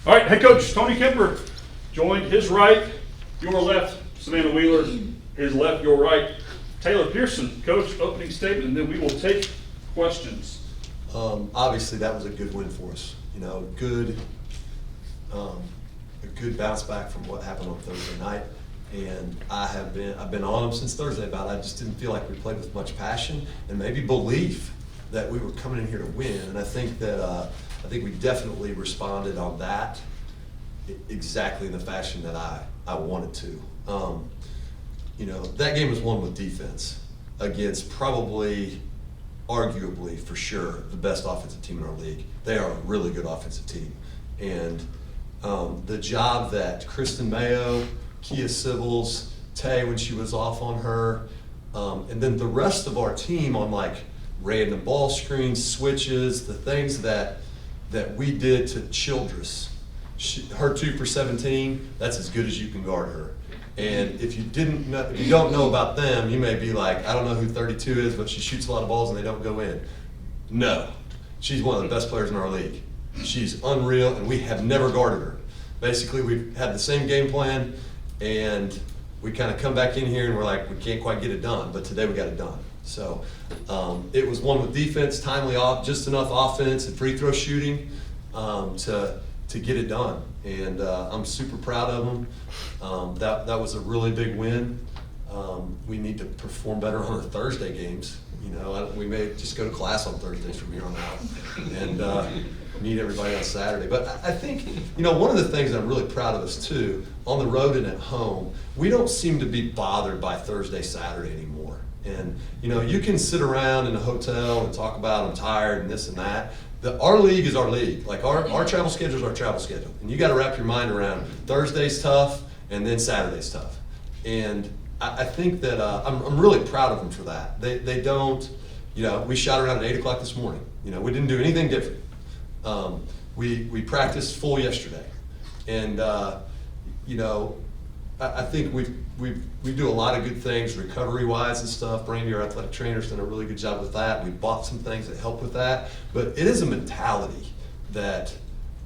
All right, head coach Tony Kemper joined his right, your left, Savannah Wheeler, his left, your right, Taylor Pearson. Coach, opening statement, and then we will take questions. Obviously, that was a good win for us. You know, a good bounce back from what happened on Thursday night. And I've been on them since Thursday about it. I just didn't feel like we played with much passion and maybe belief that we were coming in here to win. And I think that we definitely responded on that exactly in the fashion that I wanted to. You know, that game was won with defense against probably, arguably, for sure, the best offensive team in our league. They are a really good offensive team. And the job that Kristen Mayo, Kia Sybils, Tay when she was off on her, and then the rest of our team on like random ball screens, switches, the things that we did to Childress. Her 2 for 17, that's as good as you can guard her. And if you don't know about them, you may be like, I don't know who 32 is, but she shoots a lot of balls and they don't go in. No, she's one of the best players in our league. She's unreal, and we have never guarded her. Basically, we've had the same game plan, and we kind of come back in here and we're like, we can't quite get it done, but today we got it done. So it was one with defense, timely off, just enough offense and free throw shooting to get it done. And I'm super proud of them. That was a really big win. We need to perform better on the Thursday games. You know, we may just go to class on Thursdays from here on out and meet everybody on Saturday. But I think, you know, one of the things I'm really proud of us too, on the road and at home, we don't seem to be bothered by Thursday, Saturday anymore. And, you know, you can sit around in a hotel and talk about I'm tired and this and that. Our league is our league. Like our travel schedule is our travel schedule. And you got to wrap your mind around Thursday's tough and then Saturday's tough. And I think that I'm really proud of them for that. They don't, you know, we shot around at 8 o'clock this morning. You know, we didn't do anything different. We practiced full yesterday. And, you know, I think we do a lot of good things recovery-wise and stuff. Brandy, our athletic trainer's done a really good job with that. We bought some things that help with that. But it is a mentality that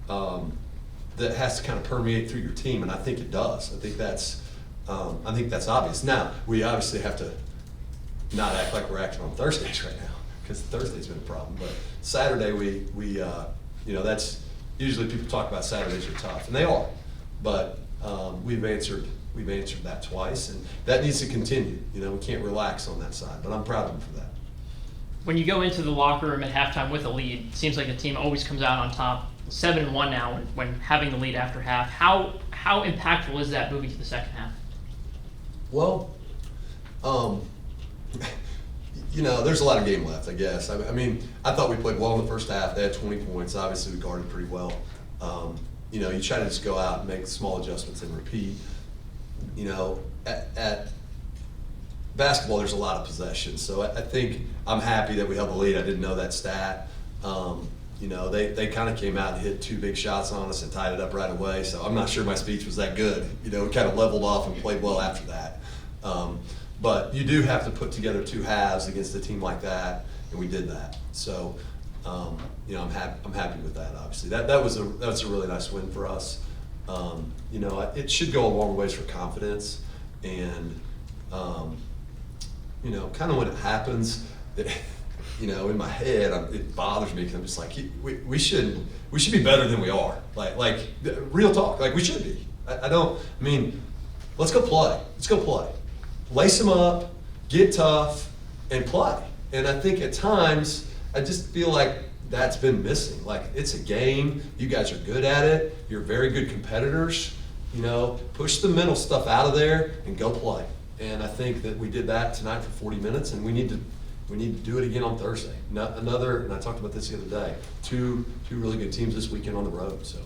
that has to kind of permeate through your team, and I think it does. I think that's obvious. Now, we obviously have to not act like we're acting on Thursdays right now, because Thursday's been a problem. But Saturday, we you know, that's usually people talk about Saturdays are tough, and they are. But we've answered that twice, and that needs to continue. You know, we can't relax on that side, but I'm proud of them for that. When you go into the locker room at halftime with a lead, it seems like the team always comes out on top. 7-1 now when having the lead after half. How impactful is that moving to the second half? Well, you know, there's a lot of game left, I guess. I mean, I thought we played well in the first half. They had 20 points. Obviously, we guarded pretty well. You know, you try to just go out and make small adjustments and repeat. You know, at basketball, there's a lot of possession. So I think I'm happy that we held the lead. I didn't know that stat. You know, they kind of came out and hit 2 big shots on us and tied it up right away. So I'm not sure my speech was that good. You know, we kind of leveled off and played well after that. But you do have to put together 2 halves against a team like that, and we did that. So, you know, I'm happy with that. Obviously, that's a really nice win for us. You know, it should go a long ways for confidence, and you know, kind of when it happens, you know, in my head, it bothers me because I'm just like, we should be better than we are. Like real talk, like we should be. I mean, let's go play. Let's go play. Lace them up, get tough, and play. And I think at times, I just feel like that's been missing. Like, it's a game. You guys are good at it. You're very good competitors. You know, push the mental stuff out of there and go play. And I think that we did that tonight for 40 minutes, and we need to do it again on Thursday. And I talked about this the other day, two really good teams this weekend on the road. So,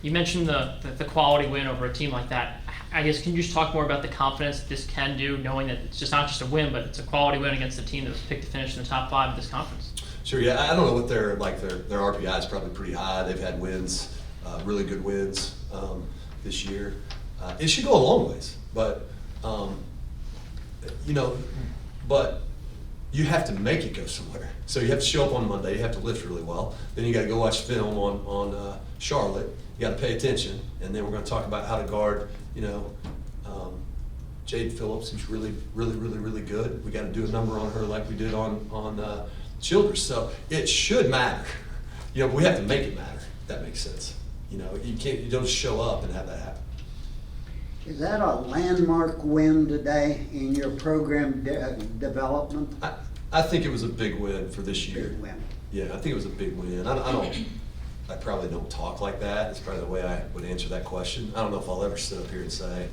you mentioned the quality win over a team like that. I guess, can you just talk more about the confidence that this can do, knowing that it's just not just a win, but it's a quality win against a team that was picked to finish in the top 5 of this conference? Sure, yeah. I don't know what their RPI is probably pretty high. They've had wins, really good wins this year. It should go a long ways, but you you have to make it go somewhere. So you have to show up on Monday, you have to lift really well, then you gotta go watch film on Charlotte, you gotta pay attention, and then we're gonna talk about how to guard, Jade Phillips, who's really good. We gotta do a number on her like we did on Childress, so it should matter. But we have to make it matter, if that makes sense. You don't just show up and have that happen. Is that a landmark win today in your program development? I think it was a big win for this year. Big win. Yeah, I think it was a big win. I probably don't talk like that. It's probably the way I would answer that question. I don't know if I'll ever sit up here and say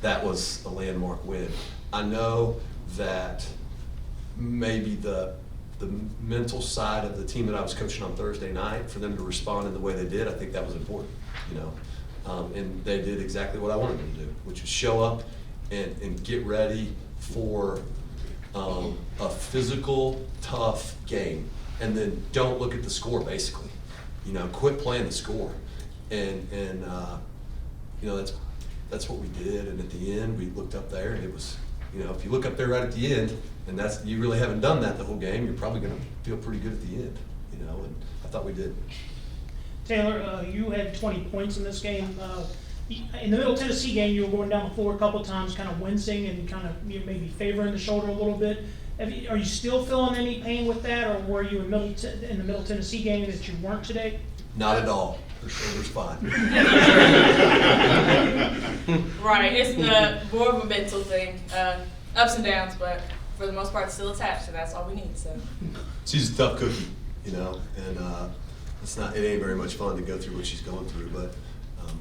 that was a landmark win. I know that maybe the mental side of the team that I was coaching on Thursday night, for them to respond in the way they did, I think that was important, and they did exactly what I wanted them to do, which was show up and get ready for a physical, tough game, and then don't look at the score, basically. Quit playing the score, and that's what we did. And at the end, we looked up there, and it was, if you look up there right at the end, and you really haven't done that the whole game, you're probably going to feel pretty good at the end, and I thought we did. Taylor, you had 20 points in this game. In the Middle Tennessee game, you were going down the floor a couple of times, kind of wincing and kind of maybe favoring the shoulder a little bit. Are you still feeling any pain with that, or were you in the Middle Tennessee game that you weren't today? Not at all. Her shoulder's fine. Right, it's more of a mental thing. Ups and downs, but for the most part, it's still attached, and that's all we need. So She's a tough cookie, and it ain't very much fun to go through what she's going through. But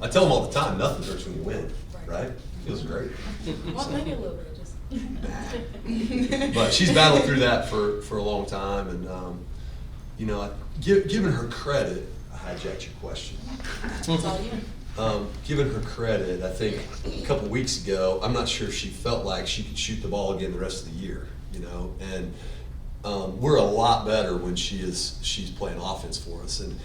I tell them all the time, nothing hurts when you win, right? It feels great. well, maybe a little bit, just. But she's battled through that for a long time, and giving her credit, I hijacked your question. That's all you. Giving her credit, I think a couple weeks ago, I'm not sure if she felt like she could shoot the ball again the rest of the year, and we're a lot better when she's playing offense for us, and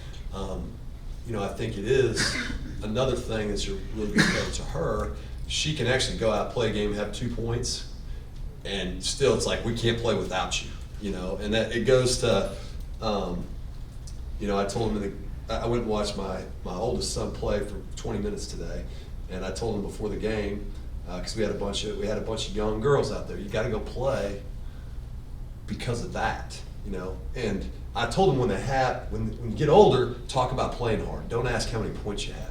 I think it is another thing that's a really good credit to her. She can actually go out, play a game, have 2 points, and still it's like we can't play without you, and that it goes to, I told him I went and watched my oldest son play for 20 minutes today, and I told him before the game, because we had a bunch of young girls out there, you got to go play because of that, and I told them when you get older, talk about playing hard. Don't ask how many points you have.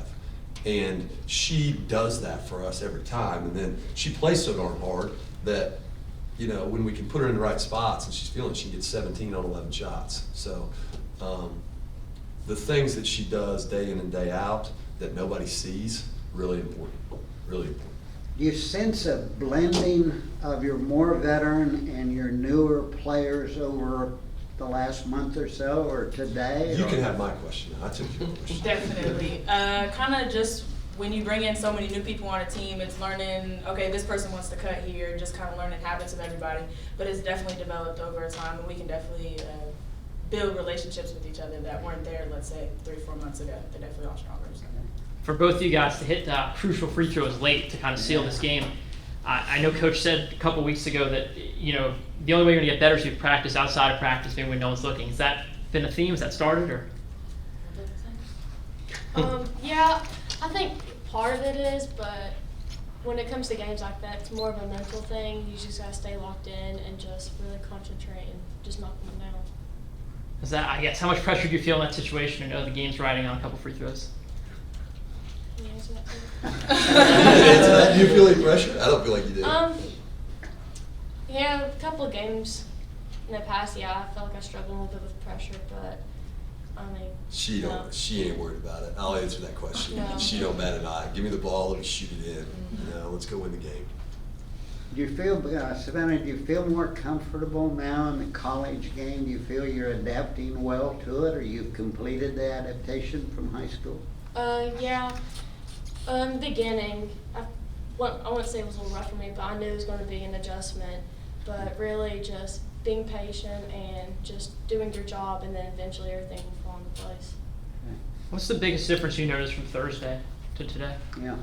And she does that for us every time. And then she plays so darn hard that, when we can put her in the right spots and she's feeling, she gets 17 on 11 shots. So the things that she does day in and day out that nobody sees, really important, really important. Do you sense a blending of your more veteran and your newer players over the last month or so, or today? You can have my question. I took your question. Definitely. Kind of just when you bring in so many new people on a team, it's learning, okay, this person wants to cut here, just kind of learning habits of everybody. But it's definitely developed over time, and we can definitely build relationships with each other that weren't there, let's say, 3 or 4 months ago. They're definitely all stronger. So. For both of you guys to hit crucial free throws late to kind of seal this game, I know Coach said a couple weeks ago that, the only way you're going to get better is if you practice outside of practice, maybe when no one's looking. Has that been a theme? Has that started? Or? Yeah, I think part of it is, but when it comes to games like that, it's more of a mental thing. You just got to stay locked in and just really concentrate and just knock them down. Is that, I guess, how much pressure do you feel in that situation to know the game's riding on a couple free throws? Can you answer that? Do you feel any pressure? I don't feel like you do. Yeah, a couple of games in the past, yeah, I felt like I struggled a little bit with pressure, but She ain't worried about it. I'll answer that question. No. She don't bat an eye. Give me the ball, let me shoot it in. Let's go win the game. Do you feel, Savannah, do you feel more comfortable now in the college game? Do you feel you're adapting well to it, or you've completed the adaptation from high school? Yeah. In the beginning, I wouldn't say it was a little rough for me, but I knew it was going to be an adjustment. But really just being patient and just doing your job, and then eventually everything will fall into place. What's the biggest difference you noticed from Thursday to today? Yeah.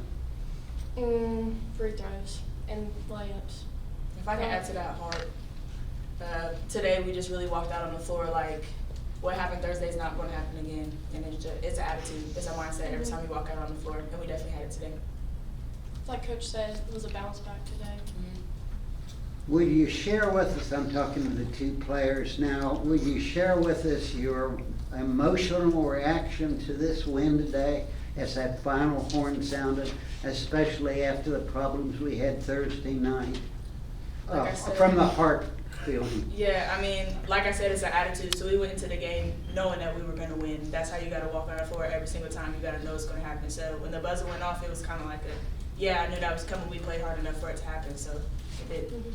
Free throws and layups. If I can add to that, hard. Today we just really walked out on the floor like, what happened Thursday is not going to happen again, and it's an attitude, it's a mindset every time we walk out on the floor, and we definitely had it today. Like Coach said, it was a bounce back today. Would you share with us, I'm talking to the two players now, would you share with us your emotional reaction to this win today as that final horn sounded, especially after the problems we had Thursday night? Like I said- From the heart feeling. Yeah, I mean, like I said, it's an attitude. So we went into the game knowing that we were going to win. That's how you got to walk on the floor every single time. You got to know it's going to happen. So when the buzzer went off, it was kind of like yeah, I knew that was coming. We played hard enough for it to happen. So it did.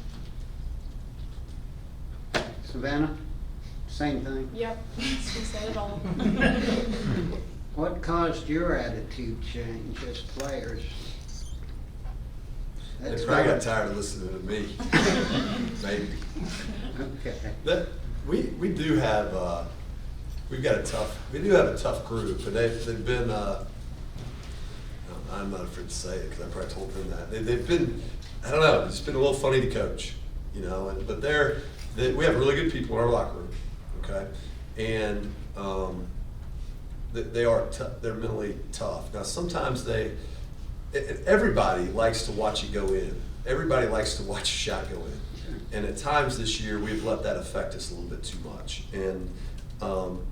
Savannah, same thing. Yep, we said it all. What caused your attitude change as players? They probably got tired of listening to me. Maybe. Okay. We do have we do have a tough group, and they've been. I'm not afraid to say it because I probably told them that they've been. I don't know. It's been a little funny to coach, you know. But we have really good people in our locker room, okay, and they're mentally tough. Now sometimes everybody likes to watch you go in. Everybody likes to watch a shot go in. And at times this year, we've let that affect us a little bit too much. And,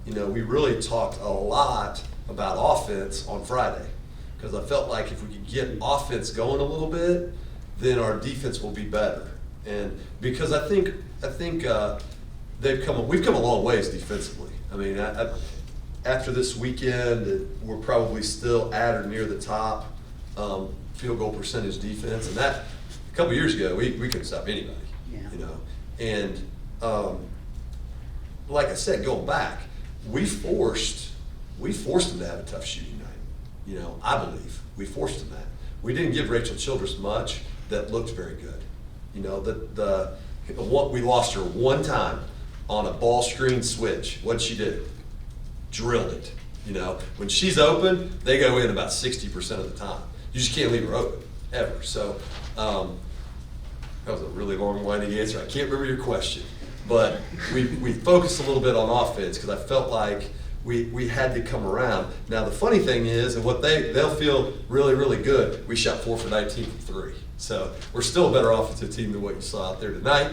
you know, we really talked a lot about offense on Friday because I felt like if we could get offense going a little bit, then our defense will be better. And because I think we've come a long ways defensively. I mean, after this weekend, we're probably still at or near the top field goal percentage defense, and that a couple years ago we couldn't stop anybody. Yeah. You know, and like I said, going back, we forced them to have a tough shooting night. You know, I believe we forced them that. We didn't give Rachel Childress much that looked very good. You know, we lost her one time on a ball screen switch. What'd she do? Drilled it. You know, when she's open, they go in about 60% of the time. You just can't leave her open, ever. So, that was a really long-winded answer. I can't remember your question. But we focused a little bit on offense because I felt like we had to come around. Now, the funny thing is, and what they'll feel really, really good, we shot 4 for 19 from 3. So, we're still a better offensive team than what you saw out there tonight.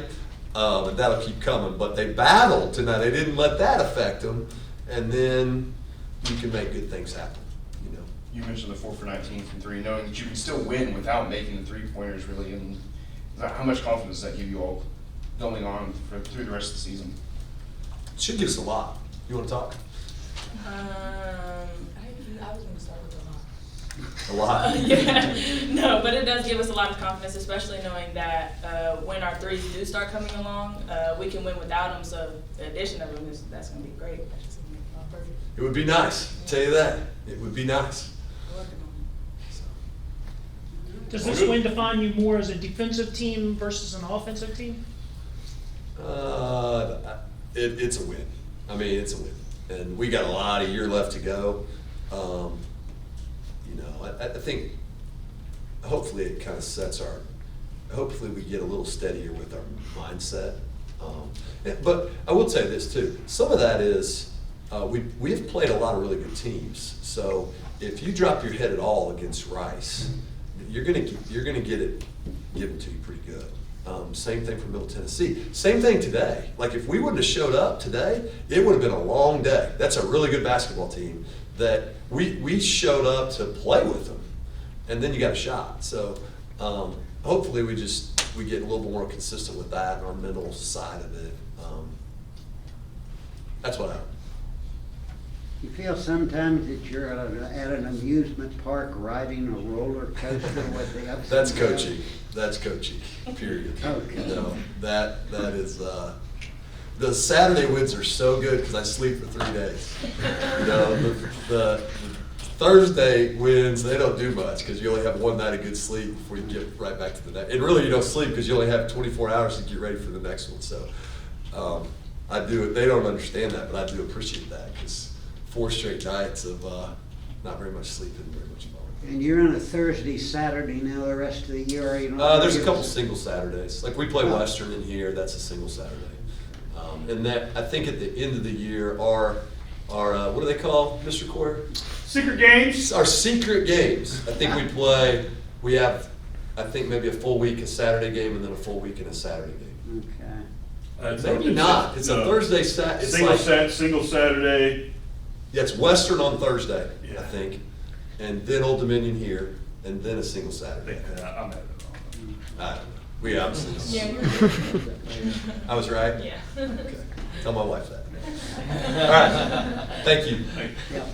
And that'll keep coming. But they battled tonight. They didn't let that affect them. And then you can make good things happen, you know. You mentioned the 4 for 19 from 3, knowing that you can still win without making the three-pointers, really. And how much confidence does that give you all going on through the rest of the season? It should give us a lot. You want to talk? I was going to start with A lot? yeah, no, but it does give us a lot of confidence, especially knowing that when our threes do start coming along, we can win without them. So the addition of them that's going to be great. That's just going to make it all perfect. It would be nice. I'll tell you that. It would be nice. We're working on it. Does this win define you more as a defensive team versus an offensive team? It's a win. I mean, it's a win. And we got a lot of year left to go. You know, I think hopefully it kind of sets hopefully we get a little steadier with our mindset. But I will say this too. Some of that is, we've played a lot of really good teams. So if you drop your head at all against Rice, you're gonna get it given to you pretty good. Same thing for Middle Tennessee. Same thing today. Like if we wouldn't have showed up today, it would have been a long day. That's a really good basketball team that we showed up to play with them, and then you got a shot. So hopefully we get a little bit more consistent with that and our mental side of it. That's what I. You feel sometimes that you're at an amusement park riding a roller coaster with the ups That's and downs? coaching. That's coaching. Period. Okay. You know, that is. The Saturday wins are so good because I sleep for 3 days. You know, the Thursday wins, they don't do much because you only have one night of good sleep before you get right back to the next. And really, you don't sleep because you only have 24 hours to get ready for the next one. So I do it. They don't understand that, but I do appreciate that because 4 straight nights of not very much sleep isn't very much fun. And you're on a Thursday, Saturday now the rest of the year, are you? There's a couple single Saturdays. Like we play Western in here, that's a single Saturday. And that, I think at the end of the year, our what do they call, Mr. Core? Secret games? Our secret games. I think we have, I think maybe a full week, a Saturday game, and then a full week and a Saturday game. Okay. Maybe not. It's a Thursday, it's Single Saturday. Yeah, it's Western on Thursday, Yeah. I think, and then Old Dominion here, and then a single Saturday. I'm at it I don't know. We obviously. Yeah, you're good. I was right? Yeah. Okay. Tell my wife that. All right. Thank you. on. Yep.